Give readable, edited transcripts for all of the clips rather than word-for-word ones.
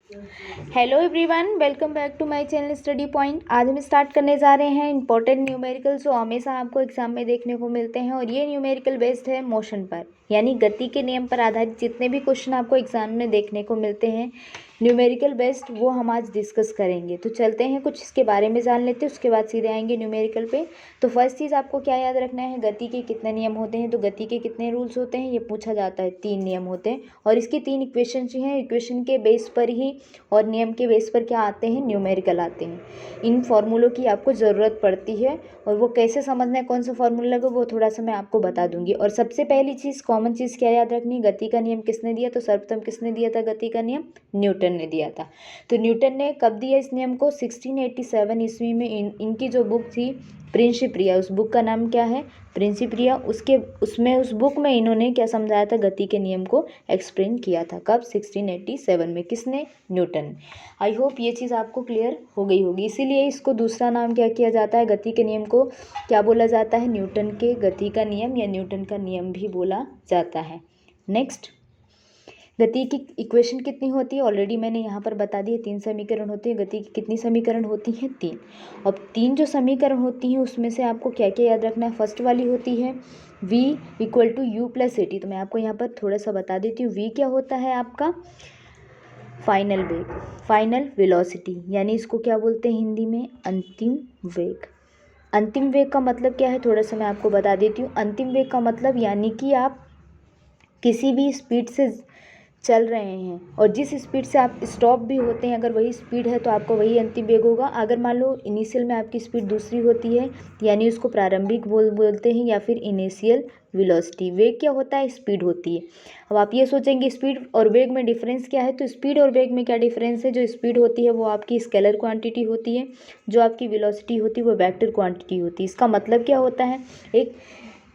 Hello everyone, welcome back to my channel study point. आज हम start करने जा रहे हैं इंपॉर्टेंट न्यूमेरिकल जो हमेशा आपको एग्जाम में देखने को मिलते हैं। और ये न्यूमेरिकल बेस्ड है मोशन पर, यानी गति के नियम पर आधारित जितने भी क्वेश्चन आपको एग्जाम में देखने को मिलते हैं न्यूमेरिकल बेस्ड, वो हम आज डिस्कस करेंगे। तो चलते हैं, कुछ इसके बारे में जान लेते हैं, उसके बाद सीधे आएंगे न्यूमेरिकल पे। तो फर्स्ट चीज़ आपको क्या याद रखना है, गति के कितने नियम होते हैं। तो गति के कितने रूल्स होते हैं ये पूछा जाता है, 3 नियम होते हैं। और इसकी 3 इक्वेशन जो हैं, इक्वेशन के बेस पर ही और नियम के बेस पर क्या आते हैं, न्यूमेरिकल आते हैं। इन फॉर्मूलों की आपको ज़रूरत पड़ती है, और वो कैसे समझना है, कौन सा फॉर्मूला लगे, वो थोड़ा सा मैं आपको बता दूंगी। और सबसे पहली चीज़, कॉमन चीज़ क्या याद रखनी है, गति का नियम किसने दिया। तो सर्वप्रथम किसने दिया था गति का नियम, न्यूटन ने दिया था। तो न्यूटन ने कब दिया इस नियम को, 1687 ईस्वी में। इनकी जो बुक थी प्रिंसिपिया, उस बुक का नाम क्या है, प्रिंसिपिया। उस बुक में इन्होंने क्या समझाया था, गति के नियम को एक्सप्लेन किया था। कब, 1687 में। किसने, न्यूटन। आई होप ये चीज़ आपको क्लियर हो गई होगी। इसीलिए इसको दूसरा नाम क्या किया जाता है, गति के नियम को क्या बोला जाता है, न्यूटन के गति का नियम या न्यूटन का नियम भी बोला जाता है। नेक्स्ट, गति की इक्वेशन कितनी होती है, ऑलरेडी मैंने यहाँ पर बता दी है, 3 समीकरण होते हैं। गति की कितनी समीकरण होती हैं, 3। अब 3 जो समीकरण होती हैं उसमें से आपको क्या क्या याद रखना है। फर्स्ट वाली होती है v equal to u plus a t. तो मैं आपको यहाँ पर थोड़ा सा बता देती हूँ। v क्या होता है आपका, फाइनल वेग, फाइनल वेलोसिटी, यानी इसको क्या बोलते हैं हिंदी में, अंतिम वेग। अंतिम वेग का मतलब क्या है, थोड़ा सा मैं आपको बता देती हूँ। अंतिम वेग का मतलब यानी कि आप किसी भी स्पीड से चल रहे हैं और जिस स्पीड से आप स्टॉप भी होते हैं, अगर वही स्पीड है तो आपको वही अंतिम वेग होगा। अगर मान लो इनिशियल में आपकी स्पीड दूसरी होती है, यानी उसको प्रारंभिक बोलते हैं, या फिर इनिशियल वेलोसिटी। वेग क्या होता है, स्पीड होती है। अब आप ये सोचेंगे स्पीड और वेग में डिफरेंस क्या है, तो स्पीड और वेग में क्या डिफरेंस है। जो स्पीड होती है वो आपकी स्केलर क्वांटिटी होती है, जो आपकी वेलोसिटी होती है वो वेक्टर क्वांटिटी होती है। इसका मतलब क्या होता है,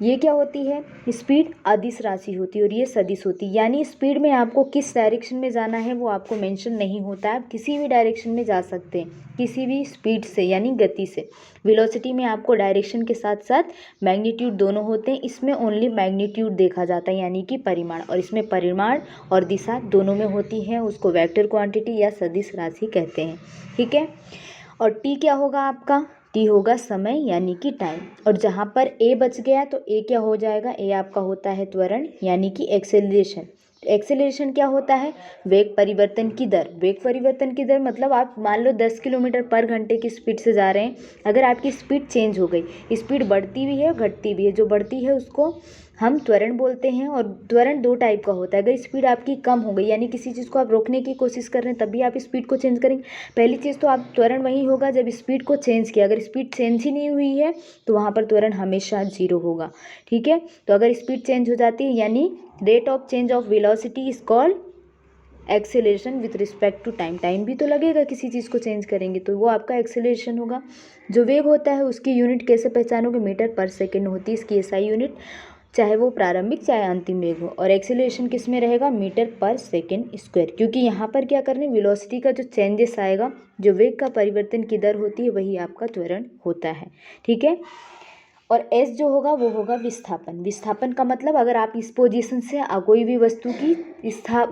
ये क्या होती है, स्पीड अदिश राशि होती है और ये सदिश होती है। यानी स्पीड में आपको किस डायरेक्शन में जाना है वो आपको मेंशन नहीं होता है, आप किसी भी डायरेक्शन में जा सकते हैं, किसी भी स्पीड से, यानी गति से। वेलोसिटी में आपको डायरेक्शन के साथ साथ मैग्नीट्यूड दोनों होते हैं। इसमें ओनली मैग्नीट्यूड देखा जाता है, यानी कि परिमाण, और इसमें परिमाण और दिशा दोनों में होती है। उसको वेक्टर क्वांटिटी या सदिश राशि कहते हैं, ठीक है। और टी क्या होगा आपका, टी होगा समय, यानी कि टाइम। और जहाँ पर ए बच गया तो ए क्या हो जाएगा, ए आपका होता है त्वरण, यानी कि एक्सेलरेशन। एक्सेलरेशन क्या होता है, वेग परिवर्तन की दर। वेग परिवर्तन की दर मतलब आप मान लो 10 किलोमीटर पर घंटे की स्पीड से जा रहे हैं, अगर आपकी स्पीड चेंज हो गई, स्पीड बढ़ती भी है घटती भी है, जो बढ़ती है उसको हम त्वरण बोलते हैं। और त्वरण 2 टाइप का होता है। अगर स्पीड आपकी कम हो गई, यानी किसी चीज़ को आप रोकने की कोशिश कर रहे हैं, तभी आप स्पीड को चेंज करेंगे। पहली चीज़ तो आप त्वरण वही होगा जब स्पीड को चेंज किया, अगर स्पीड चेंज ही नहीं हुई है तो वहाँ पर त्वरण हमेशा 0 होगा, ठीक है। तो अगर स्पीड चेंज हो जाती है, यानी rate of change of velocity is called acceleration with respect to time. Time भी तो लगेगा, किसी चीज़ को चेंज करेंगे तो वो आपका एक्सेलरेशन होगा। जो वेग होता है उसकी यूनिट कैसे पहचानोगे, मीटर पर सेकेंड होती है इसकी एसआई यूनिट, चाहे वो प्रारंभिक चाहे अंतिम वेग हो। और एक्सेलरेशन किस में रहेगा, मीटर पर सेकेंड स्क्वायर, क्योंकि यहाँ पर क्या करने, वेलोसिटी का जो चेंजेस आएगा, जो वेग का परिवर्तन की दर होती है, वही आपका त्वरण होता है, ठीक है। और एस जो होगा वो होगा विस्थापन। विस्थापन का मतलब अगर आप इस पोजीशन से कोई भी वस्तु की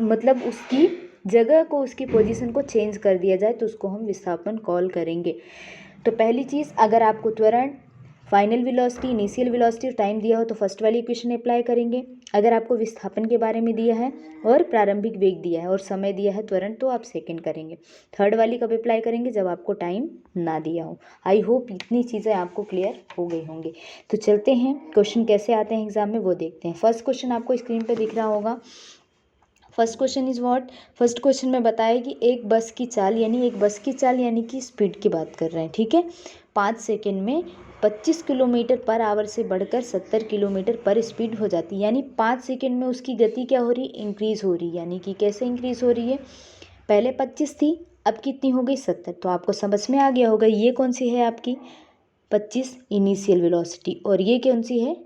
मतलब उसकी जगह को, उसकी पोजीशन को चेंज कर दिया जाए तो उसको हम विस्थापन कॉल करेंगे। तो पहली चीज़, अगर आपको त्वरण, फाइनल वेलोसिटी, इनिशियल वेलोसिटी और टाइम दिया हो तो फर्स्ट वाली इक्वेशन अप्लाई करेंगे। अगर आपको विस्थापन के बारे में दिया है और प्रारंभिक वेग दिया है और समय दिया है त्वरण, तो आप सेकंड करेंगे। थर्ड वाली कब अप्लाई करेंगे, जब आपको टाइम ना दिया हो। आई होप इतनी चीज़ें आपको क्लियर हो गई होंगी। तो चलते हैं, क्वेश्चन कैसे आते हैं एग्जाम में वो देखते हैं। फर्स्ट क्वेश्चन आपको स्क्रीन पर दिख रहा होगा। First question is what, first question में बताया कि एक बस की चाल, यानी कि स्पीड की बात कर रहे हैं, ठीक है। 5 सेकेंड में 25 किलोमीटर पर आवर से बढ़कर 70 किलोमीटर पर स्पीड हो जाती है। यानी 5 सेकेंड में उसकी गति क्या हो रही, इंक्रीज़ हो रही है। यानी कि कैसे इंक्रीज़ हो रही है, पहले 25 थी, अब कितनी हो गई, 70। तो आपको समझ में आ गया होगा ये कौन सी है आपकी 25 इनिशियल वेलोसिटी, और ये कौन सी है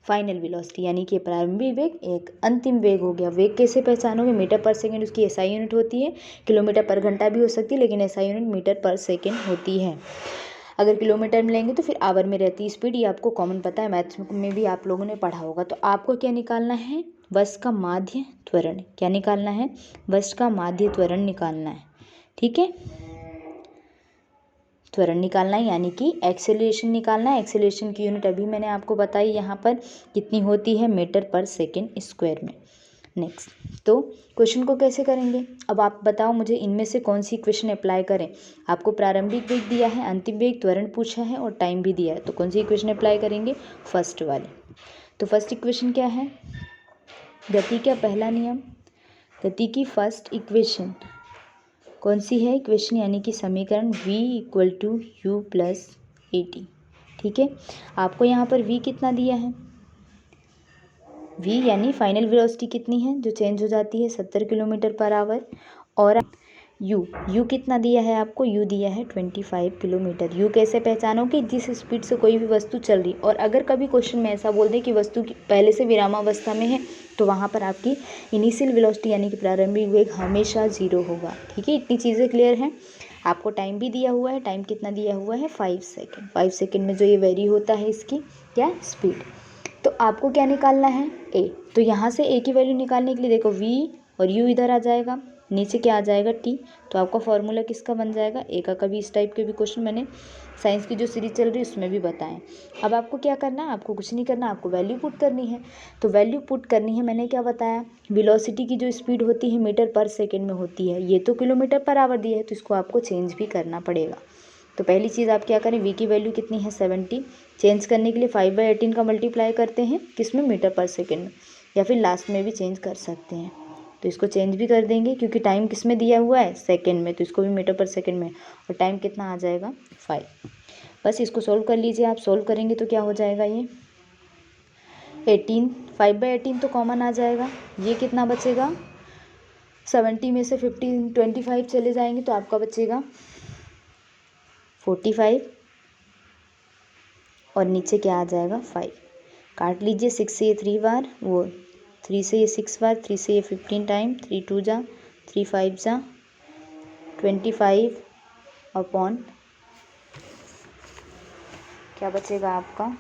फाइनल वेलोसिटी, यानी कि प्रारंभिक वेग, एक अंतिम वेग हो गया। वेग कैसे पहचानोगे, मीटर पर सेकंड उसकी एसआई यूनिट होती है, किलोमीटर पर घंटा भी हो सकती है लेकिन एसआई यूनिट मीटर पर सेकंड होती है। अगर किलोमीटर में लेंगे तो फिर आवर में रहती है स्पीड, ये आपको कॉमन पता है, मैथ्स में भी आप लोगों ने पढ़ा होगा। तो आपको क्या निकालना है, बस का माध्य त्वरण। क्या निकालना है, बस का माध्य त्वरण निकालना है। ठीक है, त्वरण निकालना है यानी कि एक्सेलरेशन निकालना है। एक्सेलरेशन की यूनिट अभी मैंने आपको बताई यहाँ पर कितनी होती है, मीटर पर सेकेंड स्क्वायर में। नेक्स्ट, तो क्वेश्चन को कैसे करेंगे, अब आप बताओ मुझे इनमें से कौन सी इक्वेशन अप्लाई करें। आपको प्रारंभिक वेग दिया है, अंतिम वेग, त्वरण पूछा है और टाइम भी दिया है, तो कौन सी इक्वेशन अप्लाई करेंगे, फर्स्ट वाली। तो फर्स्ट इक्वेशन क्या है, गति का पहला नियम, गति की फर्स्ट इक्वेशन कौन सी है, इक्वेशन यानी कि समीकरण v = u + at। ठीक है, आपको यहाँ पर v कितना दिया है, v यानी फाइनल वेलोसिटी कितनी है जो चेंज हो जाती है 70 km/h, और u कितना दिया है आपको, u दिया है 25 किलोमीटर। u कैसे पहचानोगे, जिस स्पीड से कोई भी वस्तु चल रही, और अगर कभी क्वेश्चन में ऐसा बोल दे कि वस्तु की पहले से विरामावस्था में है तो वहाँ पर आपकी इनिशियल वेलोसिटी यानी कि प्रारंभिक वेग हमेशा 0 होगा। ठीक है, इतनी चीज़ें क्लियर हैं। आपको टाइम भी दिया हुआ है, टाइम कितना दिया हुआ है, 5 सेकेंड। 5 सेकेंड में जो ये वेरी होता है इसकी क्या स्पीड, तो आपको क्या निकालना है, a। तो यहाँ से a की वैल्यू निकालने के लिए देखो v और u इधर आ जाएगा, नीचे क्या आ जाएगा t, तो आपका फॉर्मूला किसका बन जाएगा, a का। कभी इस टाइप के भी क्वेश्चन मैंने साइंस की जो सीरीज चल रही है उसमें भी बताएं। अब आपको क्या करना है, आपको कुछ नहीं करना, आपको वैल्यू पुट करनी है। तो वैल्यू पुट करनी है, मैंने क्या बताया, वेलोसिटी की जो स्पीड होती है मीटर पर सेकेंड में होती है, ये तो km/h दी है, तो इसको आपको चेंज भी करना पड़ेगा। तो पहली चीज़ आप क्या करें, v की वैल्यू कितनी है 70, चेंज करने के लिए 5/18 का मल्टीप्लाई करते हैं किसमें, मीटर पर सेकेंड में, या फिर लास्ट में भी चेंज कर सकते हैं। तो इसको चेंज भी कर देंगे क्योंकि टाइम किस में दिया हुआ है, सेकेंड में, तो इसको भी मीटर पर सेकेंड में, और टाइम कितना आ जाएगा 5। बस इसको सोल्व कर लीजिए, आप सोल्व करेंगे तो क्या हो जाएगा, ये 18, 5/18 तो कॉमन आ जाएगा, ये कितना बचेगा, 70 में से 25 चले जाएंगे तो आपका बचेगा 45, और नीचे क्या आ जाएगा 5, काट लीजिए, 6 से ये 3 बार, वो 3 से ये 6 बार, 3 से ये 15 टाइम, 3 2 जा, 3 5 जा, 25 अपॉन क्या बचेगा आपका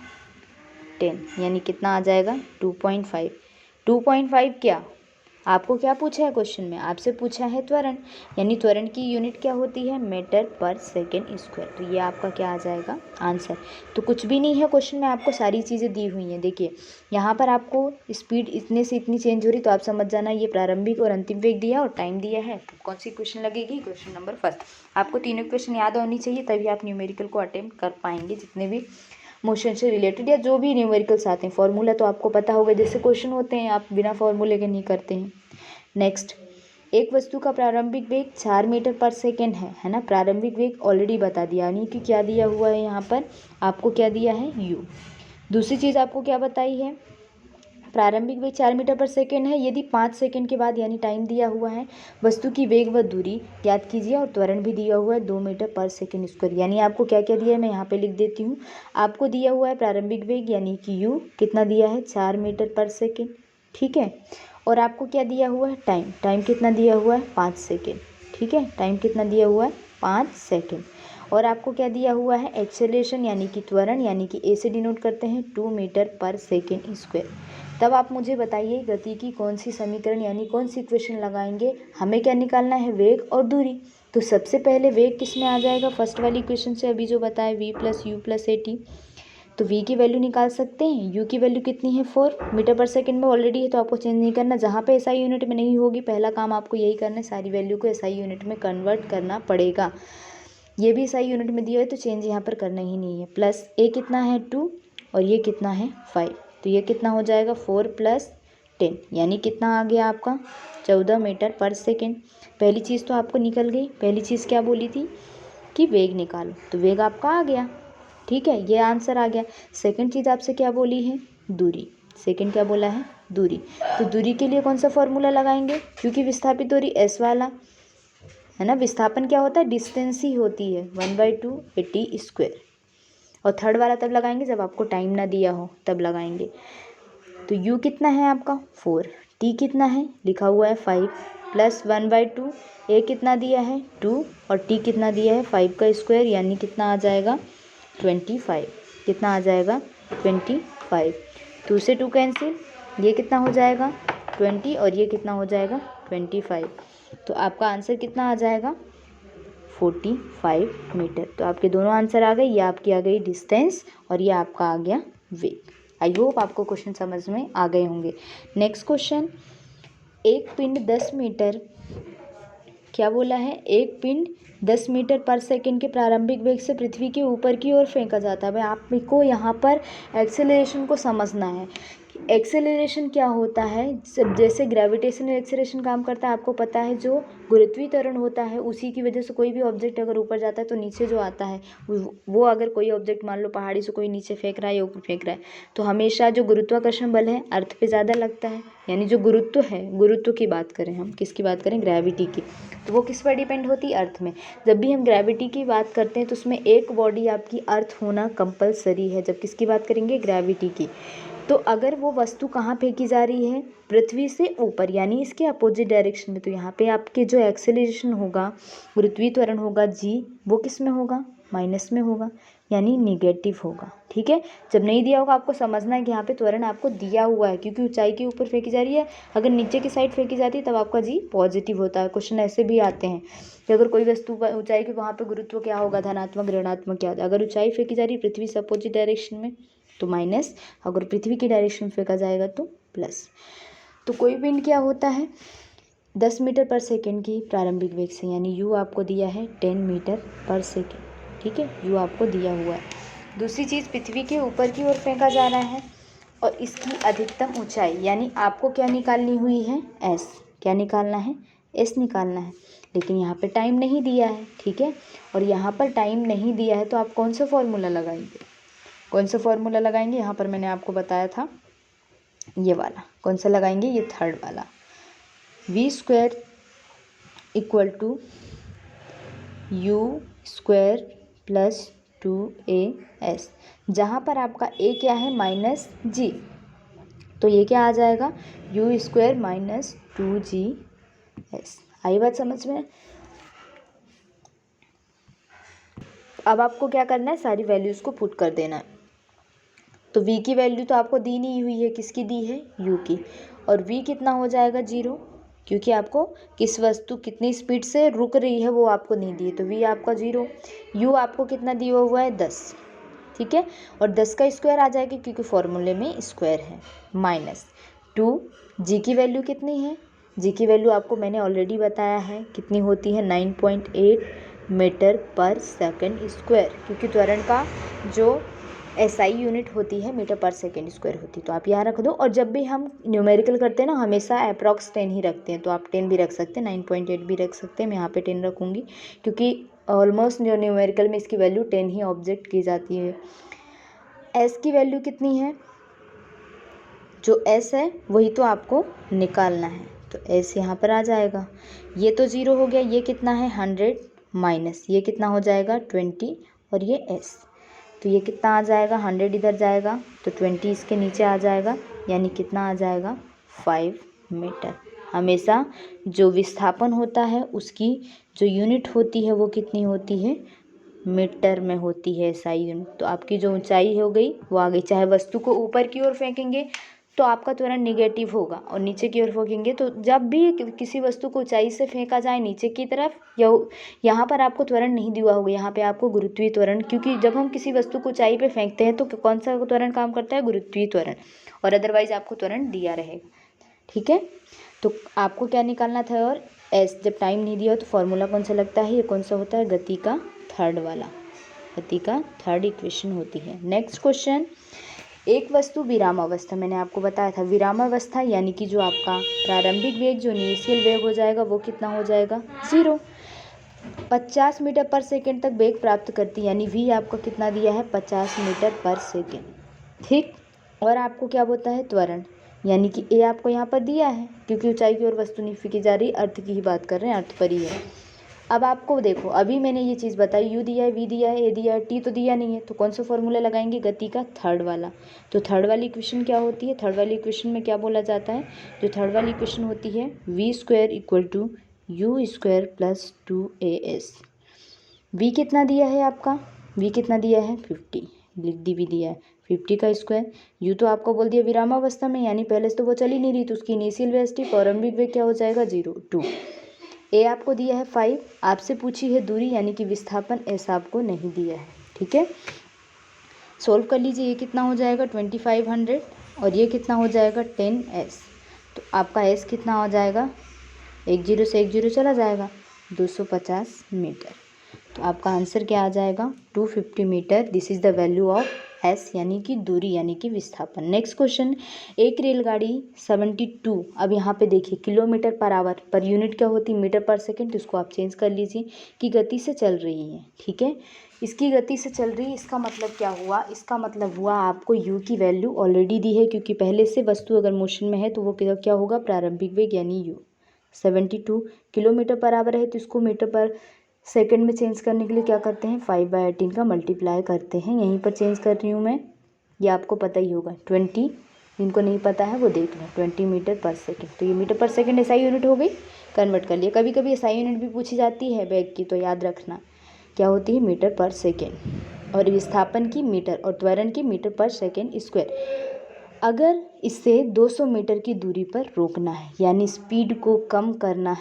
10, यानी कितना आ जाएगा 2.5। 2.5 क्या, आपको क्या पूछा है क्वेश्चन में, आपसे पूछा है त्वरण, यानी त्वरण की यूनिट क्या होती है, मीटर पर सेकेंड स्क्वायर। तो ये आपका क्या आ जाएगा आंसर। तो कुछ भी नहीं है क्वेश्चन में, आपको सारी चीज़ें दी हुई हैं। देखिए यहाँ पर आपको स्पीड इतने से इतनी चेंज हो रही, तो आप समझ जाना ये प्रारंभिक और अंतिम वेग दिया और टाइम दिया है। तो कौन सी क्वेश्चन लगेगी, क्वेश्चन नंबर फर्स्ट। आपको तीनों क्वेश्चन याद होनी चाहिए, तभी आप न्यूमेरिकल को अटेम्प्ट कर पाएंगे। जितने भी मोशन से रिलेटेड या जो भी न्यूमेरिकल्स आते हैं, फॉर्मूला तो आपको पता होगा, जैसे क्वेश्चन होते हैं आप बिना फॉर्मूले के नहीं करते हैं। नेक्स्ट, एक वस्तु का प्रारंभिक वेग 4 मीटर पर सेकेंड है ना, प्रारंभिक वेग ऑलरेडी बता दिया, यानी कि क्या दिया हुआ है यहाँ पर आपको, क्या दिया है u। दूसरी चीज़ आपको क्या बताई है, प्रारंभिक वेग 4 मीटर पर सेकेंड है, यदि 5 सेकेंड के बाद यानी टाइम दिया हुआ है, वस्तु की वेग व दूरी याद कीजिए, और त्वरण भी दिया हुआ है 2 मीटर पर सेकेंड स्क्वायर। यानी आपको क्या क्या दिया है, मैं यहाँ पे लिख देती हूँ। आपको दिया हुआ है प्रारंभिक वेग यानी कि u कितना दिया है 4 मीटर पर सेकेंड, ठीक है, और आपको क्या दिया हुआ है, टाइम कितना दिया हुआ है 5 सेकेंड, ठीक है, टाइम कितना दिया हुआ है 5 सेकेंड, और आपको क्या दिया हुआ है एक्सेलरेशन यानी कि त्वरण, यानी कि ए से डिनोट करते हैं 2 मीटर पर सेकेंड स्क्वायर। तब आप मुझे बताइए गति की कौन सी समीकरण यानी कौन सी इक्वेशन लगाएंगे, हमें क्या निकालना है, वेग और दूरी। तो सबसे पहले वेग किस में आ जाएगा, फर्स्ट वाली इक्वेशन से अभी जो बताया v + u + at। तो v की वैल्यू निकाल सकते हैं, u की वैल्यू कितनी है 4 मीटर पर सेकेंड में ऑलरेडी है, तो आपको चेंज नहीं करना। जहाँ पे SI यूनिट में नहीं होगी, पहला काम आपको यही करना है, सारी वैल्यू को SI यूनिट में कन्वर्ट करना पड़ेगा। ये भी SI यूनिट में दिया है तो चेंज यहाँ पर करना ही नहीं है। प्लस a कितना है 2 और ये कितना है 5, तो ये कितना हो जाएगा 4 + 10, यानी कितना आ गया आपका 14 मीटर पर सेकेंड। पहली चीज़ तो आपको निकल गई। पहली चीज़ क्या बोली थी कि वेग निकालो, तो वेग आपका आ गया, ठीक है, ये आंसर आ गया। सेकंड चीज़ आपसे क्या बोली है, दूरी। सेकंड क्या बोला है, दूरी। तो दूरी के लिए कौन सा फॉर्मूला लगाएंगे, क्योंकि विस्थापित दूरी s वाला है ना, विस्थापन क्या होता है, डिस्टेंस ही होती है 1/2 at²। और थर्ड वाला तब लगाएंगे जब आपको टाइम ना दिया हो, तब लगाएंगे। तो u कितना है आपका 4, t कितना है लिखा हुआ है 5 + 1/2, a कितना दिया है 2 और t कितना दिया है 5 का स्क्वायर, यानी कितना आ जाएगा 25। कितना आ जाएगा 25। 2 से 2 कैंसिल, ये कितना हो जाएगा 20 और ये कितना हो जाएगा 25। तो आपका आंसर कितना आ जाएगा 45 मीटर। तो आपके दोनों आंसर आ गए, ये आपकी आ गई डिस्टेंस और ये आपका आ गया वेग। आई होप आपको क्वेश्चन समझ में आ गए होंगे। नेक्स्ट क्वेश्चन, एक पिंड 10 मीटर, क्या बोला है, एक पिंड 10 मीटर पर सेकंड के प्रारंभिक वेग से पृथ्वी के ऊपर की ओर फेंका जाता है। भाई आपको यहाँ पर एक्सेलरेशन को समझना है। एक्सेलरेशन क्या होता है, जैसे ग्रेविटेशनल एक्सेलरेशन काम करता है, आपको पता है जो गुरुत्वीय त्वरण होता है उसी की वजह से कोई भी ऑब्जेक्ट अगर ऊपर जाता है तो नीचे जो आता है वो अगर कोई ऑब्जेक्ट मान लो पहाड़ी से कोई नीचे फेंक रहा है या ऊपर फेंक रहा है तो हमेशा जो गुरुत्वाकर्षण बल है अर्थ पे ज़्यादा लगता है। यानी जो गुरुत्व है, गुरुत्व की बात करें हम, किसकी बात करें, ग्रेविटी की, तो वो किस पर डिपेंड होती है, अर्थ में। जब भी हम ग्रेविटी की बात करते हैं तो उसमें एक बॉडी आपकी अर्थ होना कंपलसरी है। जब किसकी बात करेंगे, ग्रेविटी की। तो अगर वो वस्तु कहाँ फेंकी जा रही है, पृथ्वी से ऊपर, यानी इसके अपोजिट डायरेक्शन में, तो यहाँ पे आपके जो एक्सेलरेशन होगा, गुरुत्वीय त्वरण होगा जी, वो किस में होगा, माइनस में होगा, यानी निगेटिव होगा। ठीक है, जब नहीं दिया होगा आपको समझना है कि यहाँ पे त्वरण आपको दिया हुआ है क्योंकि ऊंचाई के ऊपर फेंकी जा रही है। अगर नीचे की साइड फेंकी जाती है तब आपका जी पॉजिटिव होता है। क्वेश्चन ऐसे भी आते हैं कि अगर कोई वस्तु ऊंचाई के, वहाँ पे गुरुत्व क्या होगा, धनात्मक ऋणात्मक क्या होगा। अगर ऊंचाई फेंकी जा रही है पृथ्वी से अपोजिट डायरेक्शन में तो माइनस, अगर पृथ्वी की डायरेक्शन में फेंका जाएगा तो प्लस। तो कोई पिंड क्या होता है, 10 मीटर पर सेकेंड की प्रारंभिक वेग से, यानी यू आपको दिया है 10 मीटर पर सेकेंड। ठीक है, यू आपको दिया हुआ है। दूसरी चीज़, पृथ्वी के ऊपर की ओर फेंका जा रहा है और इसकी अधिकतम ऊंचाई, यानी आपको क्या निकालनी हुई है, एस। क्या निकालना है, एस निकालना है। लेकिन यहाँ पे टाइम नहीं दिया है। ठीक है, और यहाँ पर टाइम नहीं दिया है तो आप कौन सा फॉर्मूला लगाएंगे, कौन सा फॉर्मूला लगाएंगे, यहाँ पर मैंने आपको बताया था ये वाला। कौन सा लगाएंगे, ये थर्ड वाला, v square equal to u square plus 2as, जहाँ पर आपका a क्या है, माइनस जी, तो ये क्या आ जाएगा, यू स्क्वायर माइनस 2gs। आई बात समझ में। अब आपको क्या करना है, सारी वैल्यूज़ को पुट कर देना है। तो v की वैल्यू तो आपको दी नहीं हुई है, किसकी दी है, u की, और v कितना हो जाएगा, 0, क्योंकि आपको किस वस्तु कितनी स्पीड से रुक रही है वो आपको नहीं दी है, तो v आपका 0। u आपको कितना दिया हुआ है, 10। ठीक है, और 10 का स्क्वायर आ जाएगा क्योंकि फॉर्मूले में स्क्वायर है, माइनस 2। g की वैल्यू कितनी है, g की वैल्यू आपको मैंने ऑलरेडी बताया है कितनी होती है, 9.8 मीटर पर सेकंड स्क्वायर, क्योंकि त्वरण का जो एसआई यूनिट होती है मीटर पर सेकेंड स्क्वायर होती है। तो आप यहाँ रख दो, और जब भी हम न्यूमेरिकल करते हैं ना हमेशा अप्रॉक्स 10 ही रखते हैं, तो आप 10 भी रख सकते हैं, 9.8 भी रख सकते हैं। मैं यहाँ पे 10 रखूँगी क्योंकि ऑलमोस्ट जो न्यूमेरिकल में इसकी वैल्यू 10 ही ऑब्जेक्ट की जाती है। एस की वैल्यू कितनी है, जो एस है वही तो आपको निकालना है, तो एस यहाँ पर आ जाएगा। ये तो 0 हो गया, ये कितना है 100 माइनस ये कितना हो जाएगा 20, और ये एस, तो ये कितना आ जाएगा, 100 इधर जाएगा तो 20 इसके नीचे आ जाएगा, यानी कितना आ जाएगा 5 मीटर। हमेशा जो विस्थापन होता है उसकी जो यूनिट होती है वो कितनी होती है, मीटर में होती है एसआई यूनिट। तो आपकी जो ऊंचाई हो गई वो आ गई। चाहे वस्तु को ऊपर की ओर फेंकेंगे तो आपका त्वरण निगेटिव होगा, और नीचे की ओर फेंकेंगे तो जब भी किसी वस्तु को ऊंचाई से फेंका जाए नीचे की तरफ, या यहाँ पर आपको त्वरण नहीं दिया होगा, यहाँ पे आपको गुरुत्वीय त्वरण, क्योंकि जब हम किसी वस्तु को ऊंचाई पे फेंकते हैं तो कौन सा त्वरण काम करता है, गुरुत्वीय त्वरण, और अदरवाइज आपको त्वरण दिया रहेगा। ठीक है, तो आपको क्या निकालना था, और एस जब टाइम नहीं दिया हो तो फॉर्मूला कौन सा लगता है, ये कौन सा होता है, गति का थर्ड वाला, गति का थर्ड इक्वेशन होती है। नेक्स्ट क्वेश्चन, एक वस्तु विरामावस्था, मैंने आपको बताया था विरामावस्था यानी कि जो आपका प्रारंभिक वेग जो इनिशियल वेग हो जाएगा वो कितना हो जाएगा, 0। 50 मीटर पर सेकेंड तक वेग प्राप्त करती, यानी v आपको कितना दिया है, 50 मीटर पर सेकेंड। ठीक, और आपको क्या बोलता है, त्वरण, यानी कि a आपको यहाँ पर दिया है क्योंकि ऊंचाई की ओर वस्तु नहीं फेंकी जा रही, अर्थ की ही बात कर रहे हैं, अर्थ पर ही है। अब आपको देखो, अभी मैंने ये चीज़ बताई, u दिया है, v दिया है, a दिया है, t तो दिया नहीं है, तो कौन सा फॉर्मूला लगाएंगे, गति का थर्ड वाला। तो थर्ड वाली इक्वेशन क्या होती है, थर्ड वाली इक्वेशन में क्या बोला जाता है, जो थर्ड वाली इक्वेशन होती है v square equal to u square plus 2as। v कितना दिया है आपका, v कितना दिया है 50, लिख दी भी दिया है 50 का स्क्वायर। u तो आपको बोल दिया विरामावस्था में, यानी पहले से तो वो चल ही नहीं रही, तो उसकी इनिशियल वेलोसिटी प्रारंभिक वेग क्या हो जाएगा, 0 2। ए आपको दिया है 5, आपसे पूछी है दूरी यानी कि विस्थापन, एस आपको नहीं दिया है। ठीक है, सोल्व कर लीजिए। ये कितना हो जाएगा 2500 और ये कितना हो जाएगा 10s। तो आपका s कितना हो जाएगा, 1 0 से 1 0 चला जाएगा, 250 मीटर। तो आपका आंसर क्या आ जाएगा 250 meter. This is the value of s यानी कि दूरी यानी कि विस्थापन। नेक्स्ट क्वेश्चन, एक रेलगाड़ी 72, अब यहाँ पे देखिए kilometre per hour, per unit क्या होती है मीटर पर सेकेंड, तो इसको आप चेंज कर लीजिए, की गति से चल रही है। ठीक है, इसकी गति से चल रही है, इसका मतलब क्या हुआ, इसका मतलब हुआ आपको u की वैल्यू ऑलरेडी दी है, क्योंकि पहले से वस्तु अगर मोशन में है तो वो क्या होगा, प्रारंभिक वेग यानी u। 72 किलोमीटर पर आवर है तो इसको मीटर पर सेकंड में चेंज करने के लिए क्या करते हैं, 5/18 का मल्टीप्लाई करते हैं। यहीं पर चेंज कर रही हूँ मैं, ये आपको पता ही होगा। 20, जिनको नहीं पता है वो देख लें, 20 मीटर पर सेकेंड। तो ये मीटर पर सेकेंड एसआई यूनिट हो गई, कन्वर्ट कर लिया। कभी कभी एसआई यूनिट भी पूछी जाती है वेग की, तो याद रखना क्या होती है, मीटर पर सेकेंड, और विस्थापन की मीटर और त्वरण की मीटर पर सेकेंड स्क्वायर। अगर इसे 200 मीटर की दूरी पर रोकना है यानी स्पीड को कम करना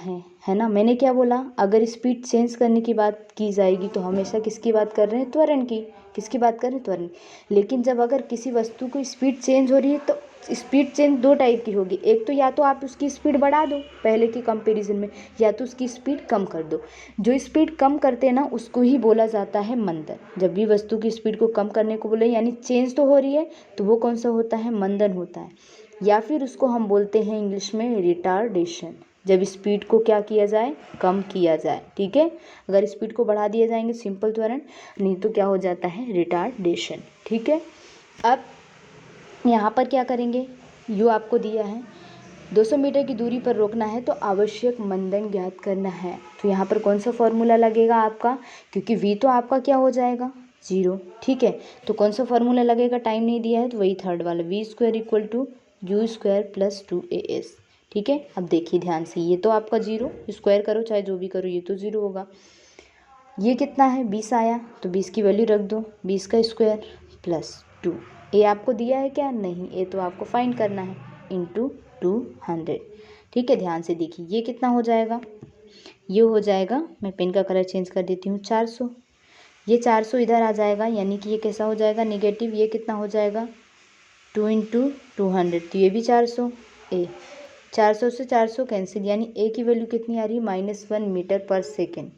है ना। मैंने क्या बोला, अगर स्पीड चेंज करने की बात की जाएगी तो हमेशा किसकी बात कर रहे हैं, त्वरण की। किसकी बात कर रहे हैं, त्वरण। लेकिन जब अगर किसी वस्तु की स्पीड चेंज हो रही है तो स्पीड चेंज दो टाइप की होगी, एक तो या तो आप उसकी स्पीड बढ़ा दो पहले के कंपैरिजन में, या तो उसकी स्पीड कम कर दो। जो स्पीड कम करते हैं ना उसको ही बोला जाता है मंदन। जब भी वस्तु की स्पीड को कम करने को बोले यानी चेंज तो हो रही है, तो वो कौन सा होता है, मंदन होता है। या फिर उसको हम बोलते हैं इंग्लिश में रिटार्डेशन, जब स्पीड को क्या किया जाए, कम किया जाए। ठीक है, अगर स्पीड को बढ़ा दिया जाएंगे सिंपल त्वरण, नहीं तो क्या हो जाता है, रिटार्डेशन। ठीक है, अब यहाँ पर क्या करेंगे, यू आपको दिया है 200 मीटर की दूरी पर रोकना है तो आवश्यक मंदन ज्ञात करना है। तो यहाँ पर कौन सा फॉर्मूला लगेगा आपका, क्योंकि v तो आपका क्या हो जाएगा 0। ठीक है, तो कौन सा फॉर्मूला लगेगा, टाइम नहीं दिया है तो वही थर्ड वाला, v² = u² + 2as। ठीक है, अब देखिए ध्यान से, ये तो आपका 0, स्क्वायर करो चाहे जो भी करो ये तो 0 होगा। ये कितना है 20 आया, तो 20 की वैल्यू रख दो, 20 का स्क्वायर +2। ए आपको दिया है क्या, नहीं, ए तो आपको फाइंड करना है, इंटू 200। ठीक है, ध्यान से देखिए ये कितना हो जाएगा, ये हो जाएगा, मैं पेन का कलर चेंज कर देती हूँ, 400। ये 400 इधर आ जाएगा यानी कि ये कैसा हो जाएगा, नेगेटिव। ये कितना हो जाएगा 2 × 200, तो ये भी 400। ए 400 से 400 कैंसिल, यानी ए की वैल्यू कितनी आ रही है, -1 मीटर पर सेकेंड।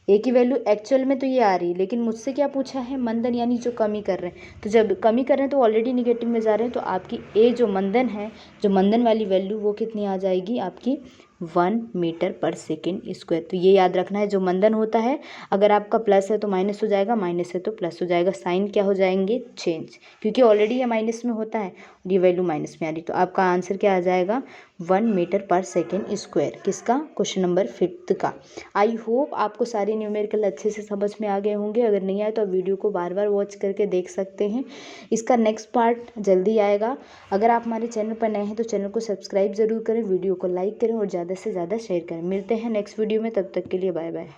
ए की वैल्यू एक्चुअल में तो ये आ रही है, लेकिन मुझसे क्या पूछा है, मंदन, यानी जो कमी कर रहे हैं। तो जब कमी कर रहे हैं तो ऑलरेडी निगेटिव में जा रहे हैं, तो आपकी ए जो मंदन है, जो मंदन वाली वैल्यू, वो कितनी आ जाएगी आपकी 1 मीटर पर सेकेंड स्क्वायर। तो ये याद रखना है, जो मंदन होता है अगर आपका प्लस है तो माइनस हो जाएगा, माइनस है तो प्लस हो जाएगा, साइन क्या हो जाएंगे, चेंज, क्योंकि ऑलरेडी ये माइनस में होता है और ये वैल्यू माइनस में आ रही। तो आपका आंसर क्या आ जाएगा 1 मीटर पर सेकेंड स्क्वायर। किसका, क्वेश्चन नंबर 5 का। आई होप आपको सारे न्यूमेरिकल अच्छे से समझ में आ गए होंगे। अगर नहीं आए तो आप वीडियो को बार बार वॉच करके देख सकते हैं। इसका नेक्स्ट पार्ट जल्दी आएगा। अगर आप हमारे चैनल पर नए हैं तो चैनल को सब्सक्राइब जरूर करें, वीडियो को लाइक करें और ज़्यादा से ज़्यादा शेयर करें। मिलते हैं नेक्स्ट वीडियो में, तब तक के लिए बाय बाय।